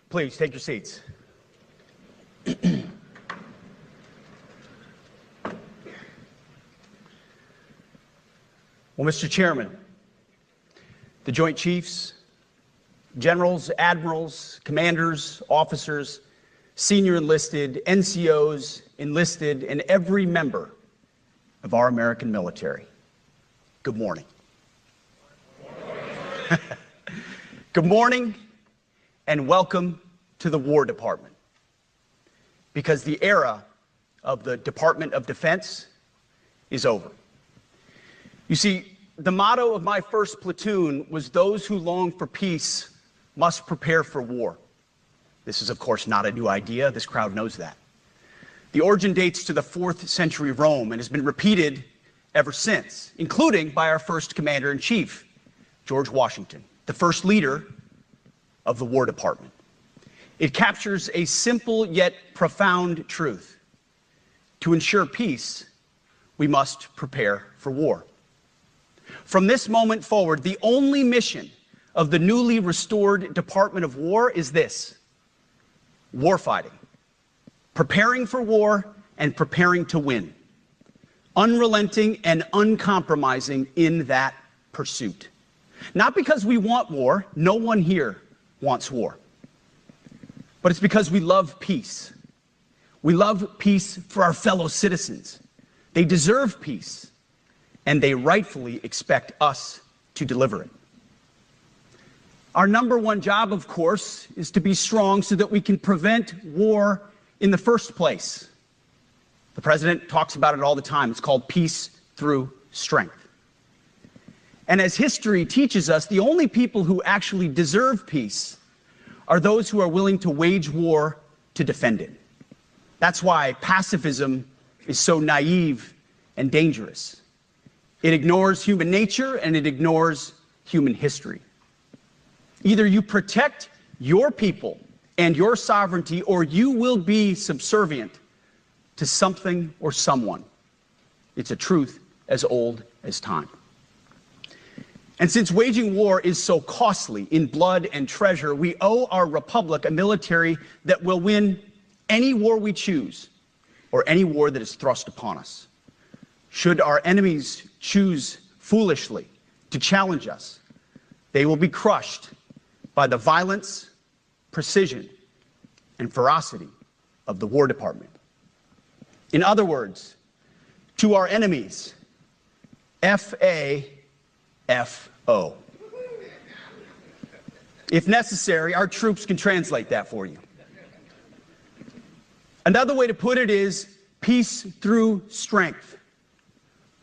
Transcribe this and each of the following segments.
Please take your seats. Well, Mr. Chairman, the Joint Chiefs, generals, admirals, commanders, officers, senior enlisted, NCOs, enlisted, and every member of our American military, good morning. Good morning and welcome to the War Department, because the era of the Department of Defense is over. You see, the motto of my first platoon was, "Those who long for peace must prepare for war." This is, of course, not a new idea. This crowd knows that. The origin dates to the 4th century Rome and has been repeated ever since, including by our first commander-in-chief, George Washington, the first leader of the War Department. It captures a simple yet profound truth. To ensure peace, we must prepare for war. From this moment forward, the only mission of the newly restored Department of War is this: warfighting, preparing for war and preparing to win, unrelenting and uncompromising in that pursuit. Not because we want war, no one here wants war, but it's because we love peace. We love peace for our fellow citizens. They deserve peace, and they rightfully expect us to deliver it. Our number one job, of course, is to be strong so that we can prevent war in the first place. The president talks about it all the time. It's called peace through strength. And as history teaches us, the only people who actually deserve peace are those who are willing to wage war to defend it. That's why pacifism is so naive and dangerous. It ignores human nature and it ignores human history. Either you protect your people and your sovereignty, or you will be subservient to something or someone. It's a truth as old as time. And since waging war is so costly in blood and treasure, we owe our republic a military that will win any war we choose, or any war that is thrust upon us. Should our enemies choose foolishly to challenge us, they will be crushed by the violence, precision, and ferocity of the War Department. In other words, to our enemies, F-A-F-O. If necessary, our troops can translate that for you. Another way to put it is peace through strength,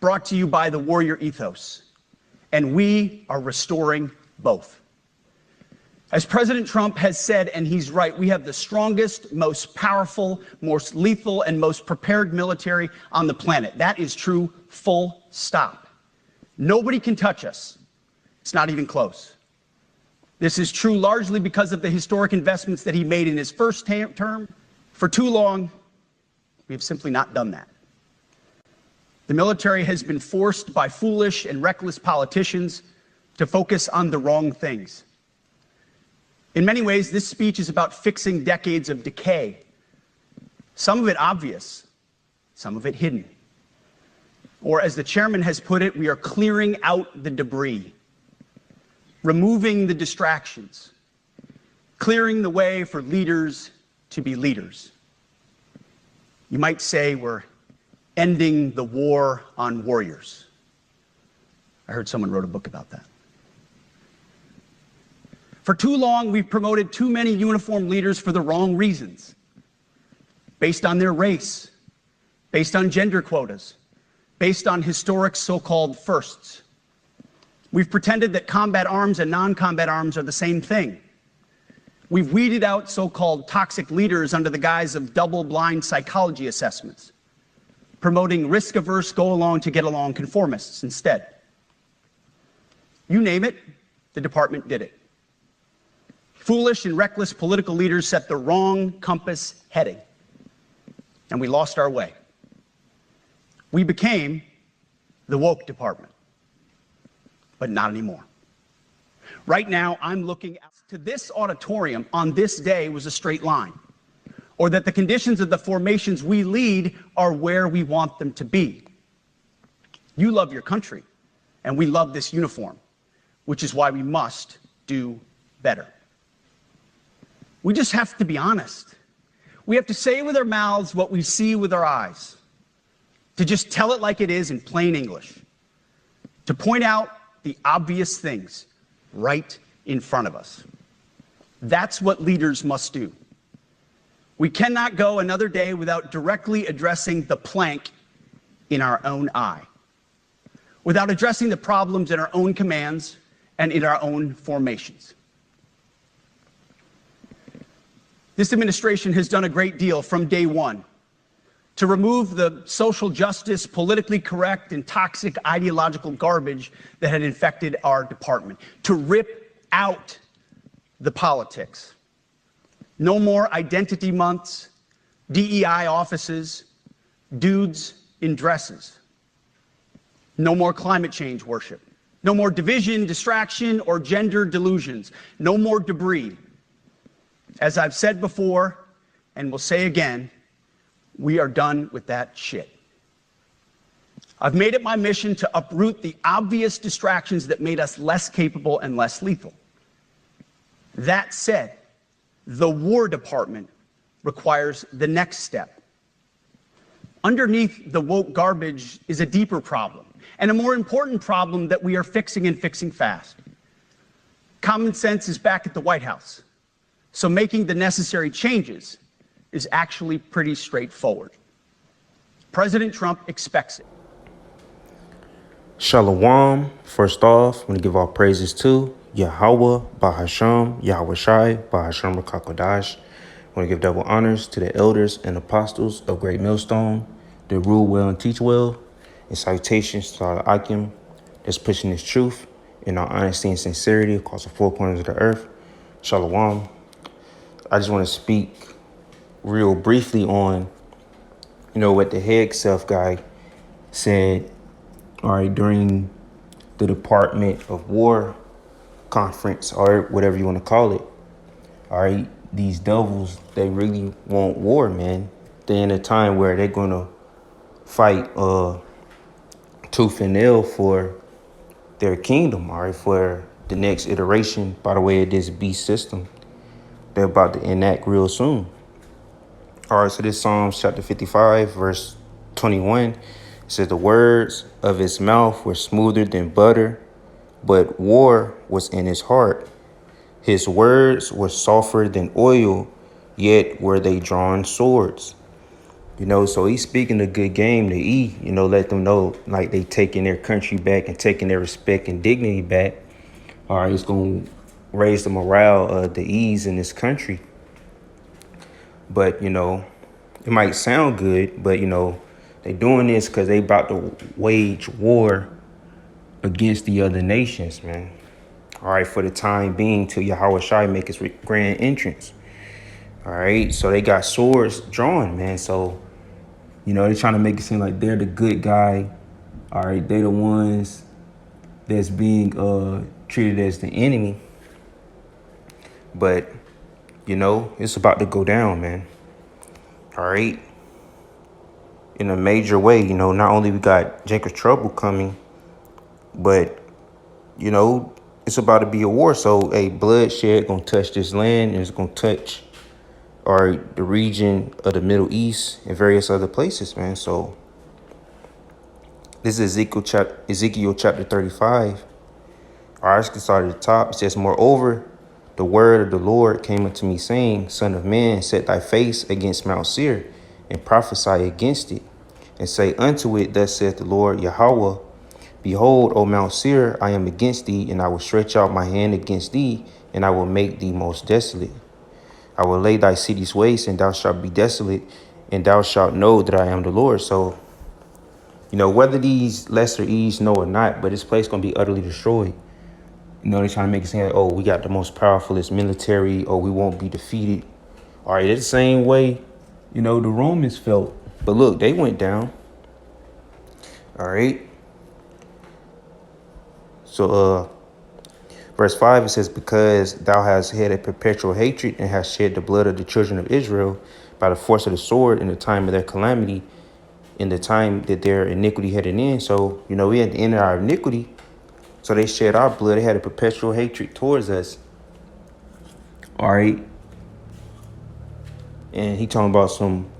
brought to you by the warrior ethos. And we are restoring both. As President Trump has said, and he's right, we have the strongest, most powerful, most lethal, and most prepared military on the planet. That is true, full stop. Nobody can touch us. It's not even close. This is true largely because of the historic investments that he made in his first term. For too long, we have simply not done that. The military has been forced by foolish and reckless politicians to focus on the wrong things. In many ways, this speech is about fixing decades of decay. Some of it obvious, some of it hidden. Or as the chairman has put it, we are clearing out the debris, removing the distractions, clearing the way for leaders to be leaders. You might say we're ending the war on warriors. I heard someone wrote a book about that. For too long, we've promoted too many uniformed leaders for the wrong reasons, based on their race, based on gender quotas, based on historic so-called firsts. We've pretended that combat arms and non-combat arms are the same thing. We've weeded out so-called toxic leaders under the guise of double-blind psychology assessments, promoting risk-averse, go-along-to-get-along conformists instead. You name it, the department did it. Foolish and reckless political leaders set the wrong compass heading, and we lost our way. We became the woke department, but not anymore. Right now, I'm looking at to this auditorium on this day was a straight line, or that the conditions of the formations we lead are where we want them to be. You love your country, and we love this uniform, which is why we must do better. We just have to be honest. We have to say with our mouths what we see with our eyes, to just tell it like it is in plain English, to point out the obvious things right in front of us. That's what leaders must do. We cannot go another day without directly addressing the plank in our own eye, without addressing the problems in our own commands and in our own formations. This administration has done a great deal from day one to remove the social justice, politically correct, and toxic ideological garbage that had infected our department, to rip out the politics. No more identity months, DEI offices, dudes in dresses. No more climate change worship. No more division, distraction, or gender delusions. No more debris. As I've said before, and will say again, we are done with that shit. I've made it my mission to uproot the obvious distractions that made us less capable and less lethal. That said, the War Department requires the next step. Underneath the woke garbage is a deeper problem, and a more important problem that we are fixing and fixing fast. Common sense is back at the White House, so making the necessary changes is actually pretty straightforward. President Trump expects it. Shalom. First off, I want to give all praises to Yahweh, Bahasham, Yahweh Shai, Bahasham Rakakodash. I want to give double honors to the elders and apostles of Great Millstone that rule well and teach well, and salutations to all the Akim that's pushing this truth in our honesty and sincerity across the four corners of the earth. Shalom. I just want to speak real briefly on, what the head self guy said, during the Department of War conference, or whatever you want to call it. These devils, they really want war, man. They're in a time where they're going to fight tooth and nail for their kingdom, for the next iteration, by the way, of this beast system they're about to enact real soon. So this Psalms chapter 55, verse 21, it says, the words of his mouth were smoother than butter, but war was in his heart. His words were softer than oil, yet were they drawn swords. So he's speaking a good game to E, let them know like they taking their country back and taking their respect and dignity back. It's going to raise the morale of the E's in this country. But, it might sound good, but, they doing this because they about to wage war against the other nations, man. For the time being, till Yahweh Shai make his grand entrance. So they got swords drawn, man. So, they're trying to make it seem like they're the good guy. They're the ones that's being treated as the enemy. But, it's about to go down, man. In a major way, not only we got Jacob's trouble coming, but, it's about to be a war. So bloodshed gonna touch this land, and it's gonna touch the region of the Middle East and various other places, man. So this is Ezekiel chapter 35. Let's get started at the top. It says, moreover, the word of the Lord came unto me, saying, Son of man, set thy face against Mount Seir, and prophesy against it, and say unto it, thus saith the Lord Yahweh, behold, O Mount Seir, I am against thee, and I will stretch out my hand against thee, and I will make thee most desolate. I will lay thy cities waste, and thou shalt be desolate, and thou shalt know that I am the Lord. So, whether these lesser E's know or not, but this place going to be utterly destroyed. They're trying to make it seem like, we got the most powerfulest military, or we won't be defeated. It's the same way, the Romans felt. But look, they went down. So, Verse 5, it says, because thou hast had a perpetual hatred and hast shed the blood of the children of Israel by the force of the sword in the time of their calamity, in the time that their iniquity had an end. So, we had the end of our iniquity. So they shed our blood. They had a perpetual hatred towards us. All right. And he talking about some,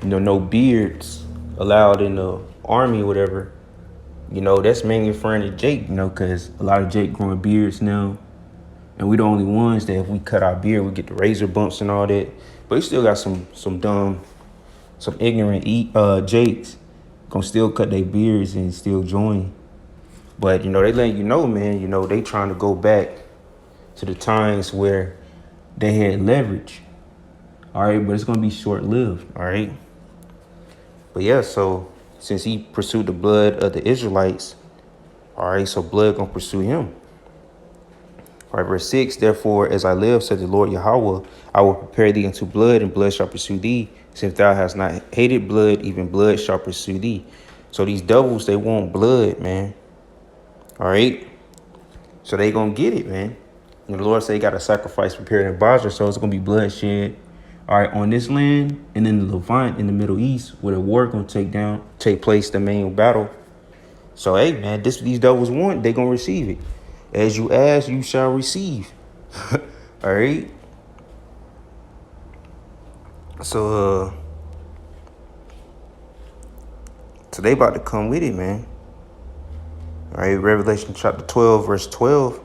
no beards allowed in the army or whatever. That's mainly referring to Jake, because a lot of Jake growing beards now. And we the only ones that if we cut our beard, we get the razor bumps and all that. But we still got some dumb, some ignorant Jakes gonna still cut their beards and still join. But, they letting man, they trying to go back to the times where they had leverage. All right, but it's going to be short-lived, all right? But yeah, so since he pursued the blood of the Israelites, all right, so blood going to pursue him. All right, verse 6, therefore, as I live, said the Lord Yahweh, I will prepare thee unto blood, and blood shall pursue thee. Since thou hast not hated blood, even blood shall pursue thee. So these devils, they want blood, man. All right? So they going to get it, man. And the Lord said he got a sacrifice prepared in Basra, so it's going to be bloodshed. All right, on this land and in the Levant in the Middle East, where the war going to take place, the main battle. So, hey, man, these devils want, they going to receive it. As you ask, you shall receive. All right. So they about to come with it, man. All right, Revelation chapter 12, verse 12.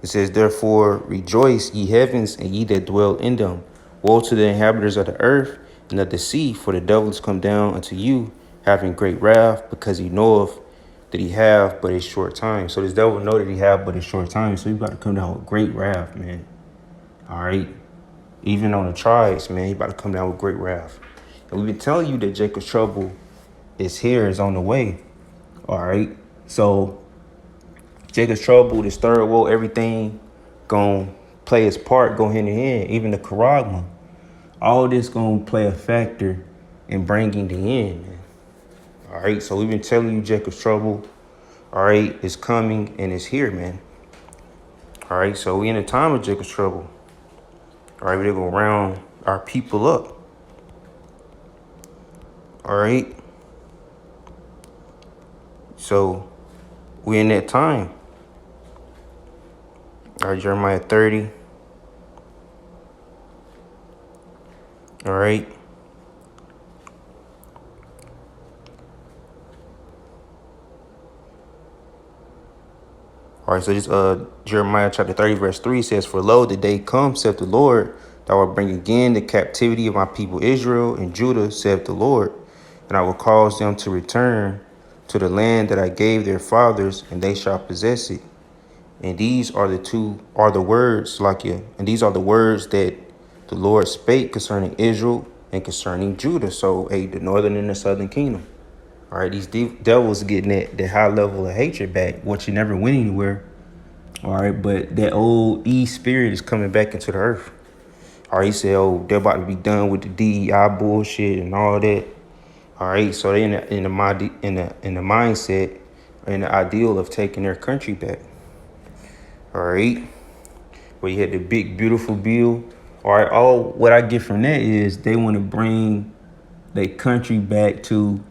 It says, therefore, rejoice, ye heavens, and ye that dwell in them. Woe to the inhabitants of the earth and of the sea, for the devil is come down unto you, having great wrath, because he knoweth that he have but a short time. So this devil know that he have but a short time. So he about to come down with great wrath, man. All right. Even on the tribes, man, he about to come down with great wrath. And we've been telling you that Jacob's trouble is here, is on the way. All right. So Jacob's trouble, this third woe, everything gonna play its part, go hand in hand. Even the charagma, all this gonna play a factor in bringing the end, man. All right, so we've been telling you Jacob's trouble, all right, is coming and it's here, man. All right, so we in a time of Jacob's trouble. All right, we're gonna round our people up. All right. So we're in that time. All right, Jeremiah 30. All right. All right, so this Jeremiah chapter 30, verse 3 says, for lo, the day comes, saith the Lord, that I will bring again the captivity of my people Israel and Judah, saith the Lord, and I will cause them to return to the land that I gave their fathers, and they shall possess it. And these are the words, Lakia, and these are the words that the Lord spake concerning Israel and concerning Judah. So, the northern and the southern kingdom. All right, these devils getting that high level of hatred back, which you never went anywhere. All right, but that old E spirit is coming back into the earth. All right, he said, they're about to be done with the DEI bullshit and all that. All right, so they in the mindset and the ideal of taking their country back. All right, where you had the big beautiful bill. All right, what I get from that is they want to bring their country back to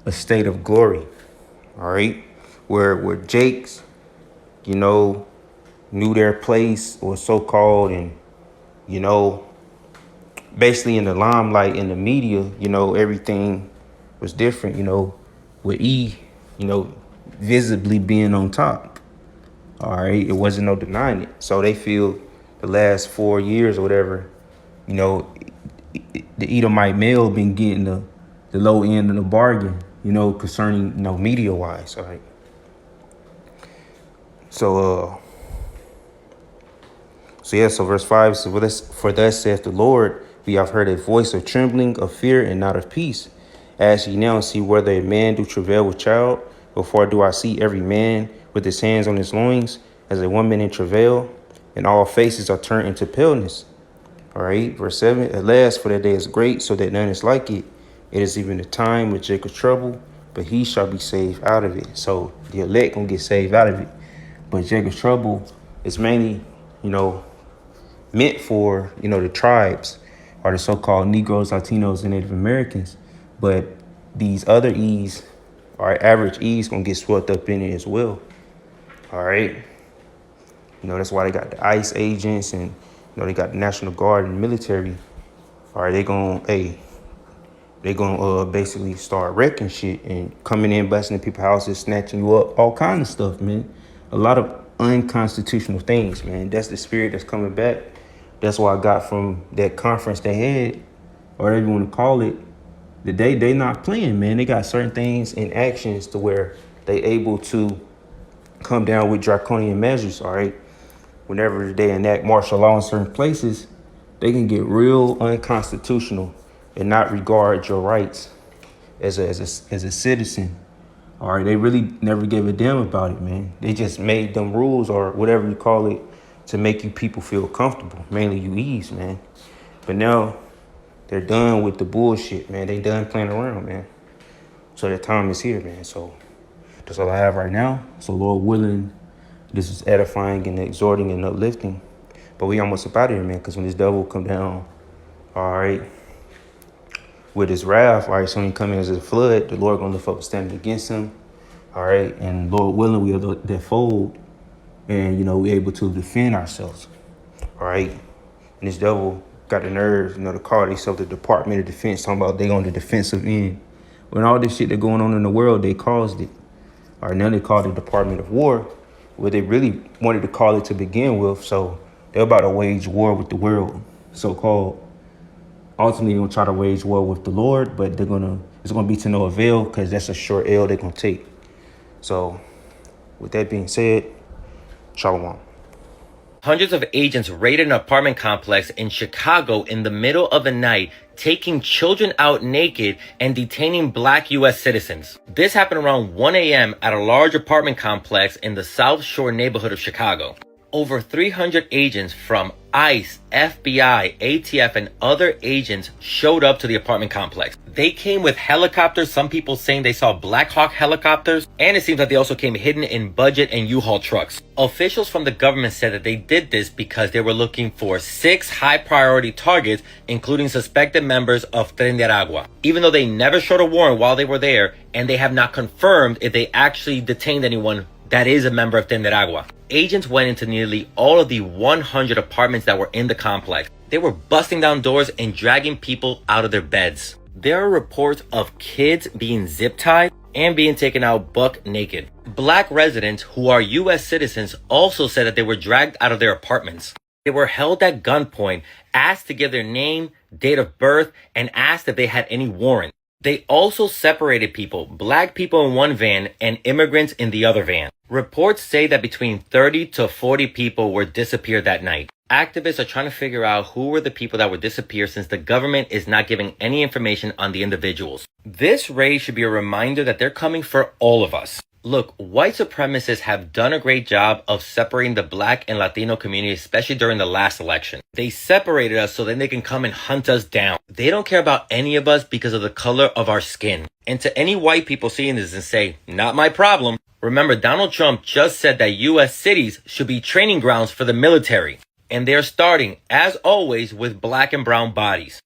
a state of glory. All right, where Jakes, knew their place or so-called, and basically in the limelight in the media, everything was different, with E, visibly being on top. All right, it wasn't no denying it. So they feel the last 4 years or whatever, the Edomite male been getting the low end of the bargain, concerning, media wise. All right. So verse 5 says, for thus saith the Lord, we have heard a voice of trembling, of fear, and not of peace. Ask ye now and see whether a man do travail with child, before do I see every man with his hands on his loins, as a woman in travail, and all faces are turned into paleness. All right, verse 7, at last, for that day is great, so that none is like it. It is even the time with Jacob's trouble, but he shall be saved out of it. So the elect gonna get saved out of it. But Jacob's Trouble is mainly, you know, meant for, you know, the tribes or the so-called Negroes, Latinos, and Native Americans. But these other E's, our average E's, gonna get swept up in it as well. All right. You know, that's why they got the ICE agents and, you know, they got the National Guard and the military. All right, they gonna basically start wrecking shit and coming in, busting in people's houses, snatching you up, all kind of stuff, man. A lot of unconstitutional things, man. That's the spirit that's coming back. That's what I got from that conference they had, or whatever you want to call it. The day they not playing, man. They got certain things and actions to where they able to come down with draconian measures, all right? Whenever they enact martial law in certain places, they can get real unconstitutional and not regard your rights as a citizen. All right, they really never gave a damn about it, man. They just made them rules or whatever you call it to make you people feel comfortable, mainly you E's, man. But now they're done with the bullshit, man. They done playing around, man. So their time is here, man. So that's all I have right now. So Lord willing, this is edifying and exhorting and uplifting. But we almost up out of here, man, because when this devil come down, all right, with his wrath, all right, so when he come in as a flood, the Lord gonna lift up a standard against him, all right, and Lord willing, we are that fold, and, you know, we're able to defend ourselves, all right. And this devil got the nerve, you know, to call themselves the Department of Defense, talking about they on the defensive end. When all this shit that going on in the world, they caused it. All right, now they call it the Department of War, where they really wanted to call it to begin with. So they're about to wage war with the world, so-called. Ultimately, they're gonna try to wage war with the Lord, but it's gonna be to no avail because that's a short L they're gonna take. So with that being said, Shalom. Hundreds of agents raided an apartment complex in Chicago in the middle of the night, taking children out naked and detaining black U.S. citizens. This happened around 1 a.m. at a large apartment complex in the South Shore neighborhood of Chicago. Over 300 agents from ICE, FBI, ATF, and other agents showed up to the apartment complex. They came with helicopters, some people saying they saw Black Hawk helicopters, and it seems like they also came hidden in budget and U-Haul trucks. Officials from the government said that they did this because they were looking for 6 high-priority targets, including suspected members of Tren de Aragua. Even though they never showed a warrant while they were there, and they have not confirmed if they actually detained anyone that is a member of Tren de Aragua. Agents went into nearly all of the 100 apartments that were in the complex. They were busting down doors and dragging people out of their beds. There are reports of kids being zip-tied and being taken out buck naked. Black residents who are U.S. citizens also said that they were dragged out of their apartments. They were held at gunpoint, asked to give their name, date of birth, and asked if they had any warrant. They also separated people, black people in one van and immigrants in the other van. Reports say that between 30 to 40 people were disappeared that night. Activists are trying to figure out who were the people that were disappeared since the government is not giving any information on the individuals. This raid should be a reminder that they're coming for all of us. Look, white supremacists have done a great job of separating the black and Latino community, especially during the last election. They separated us so then they can come and hunt us down. They don't care about any of us because of the color of our skin. And to any white people seeing this and say, not my problem, remember Donald Trump just said that U.S. cities should be training grounds for the military. And they're starting, as always, with black and brown bodies.